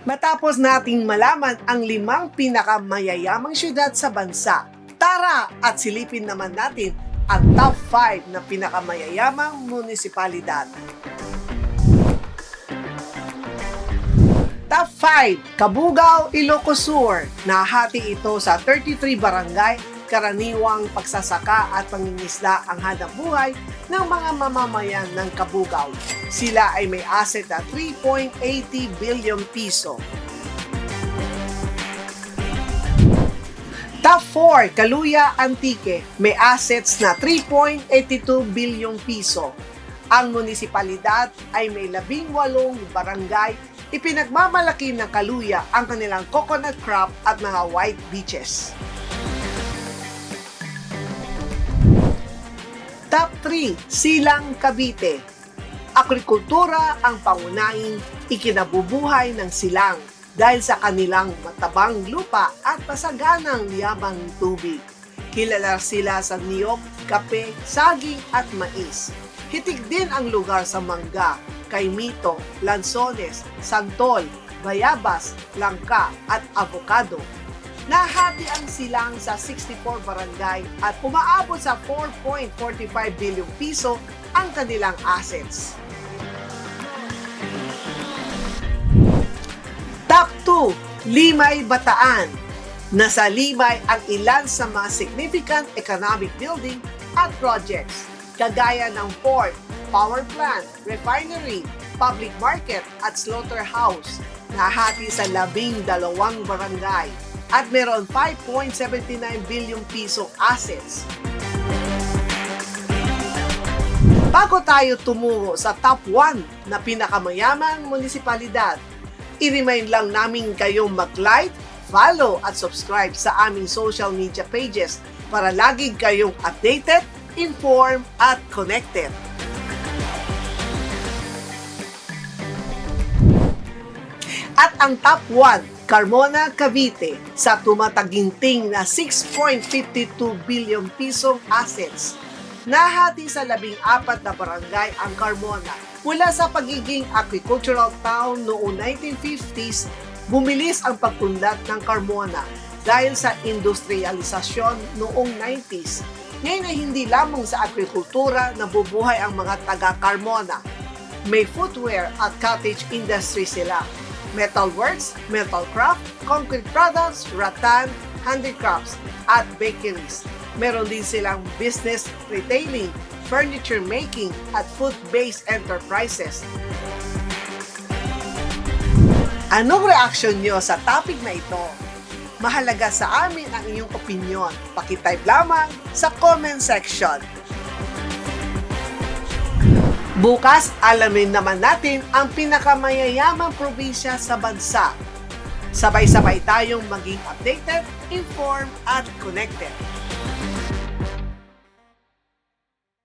Matapos nating malaman ang 5 pinakamayayamang syudad sa bansa, tara at silipin naman natin ang top 5 na pinakamayayamang munisipalidad. Top 5, Cabugao, Ilocos Sur. Nahati ito sa 33 barangay, karaniwang pagsasaka at pangingisda ang hanap buhay ng mga mamamayan ng Cabugao. Sila ay may asset na 3.80 billion piso. Top 4, Caluya, Antique. May assets na 3.82 billion piso. Ang munisipalidad ay may 18 barangay. Ipinagmamalaki ng Caluya ang kanilang coconut crop at mga white beaches. Top 3, Silang, Cavite. Agrikultura ang pangunahing ikinabubuhay ng Silang dahil sa kanilang matabang lupa at masaganang yabang tubig. Kilala sila sa niyog, kape, saging at mais. Hitig din ang lugar sa mangga, kaimito, lansones, santol, bayabas, langka at avocado. Nahati ang Silang sa 64 barangay at umaabot sa 4.45 billion piso ang kanilang assets. Top 2, Limay, Bataan. Nasa Limay ang ilan sa mga significant economic building at projects, kagaya ng port, power plant, refinery, public market at slaughterhouse. Nahati sa 12 barangay at meron 5.79 billion piso assets. Bago tayo tumungo sa top 1 na pinakamayamang munisipalidad, i-remind lang namin kayong mag-like, follow at subscribe sa aming social media pages para lagi kayong updated, informed at connected. At ang top 1, Carmona, Cavite, sa tumataginting na 6.52 billion pisong assets. Nahati sa 14 na barangay ang Carmona. Mula sa pagiging agricultural town noong 1950s, bumilis ang pag-unlad ng Carmona dahil sa industrialisasyon noong 90s. Ngayon ay hindi lamang sa agrikultura nabubuhay ang mga taga-Carmona. May footwear at cottage industry sila. Metalworks, metal craft, concrete products, rattan, handicrafts, at bakeries. Meron din silang business retailing, furniture making, at food-based enterprises. Anong reaksyon nyo sa topic na ito? Mahalaga sa amin ang inyong opinion. Pakitype lamang sa comment section. Bukas, alamin naman natin ang pinakamayayamang probinsya sa bansa. Sabay-sabay tayong maging updated, informed at connected.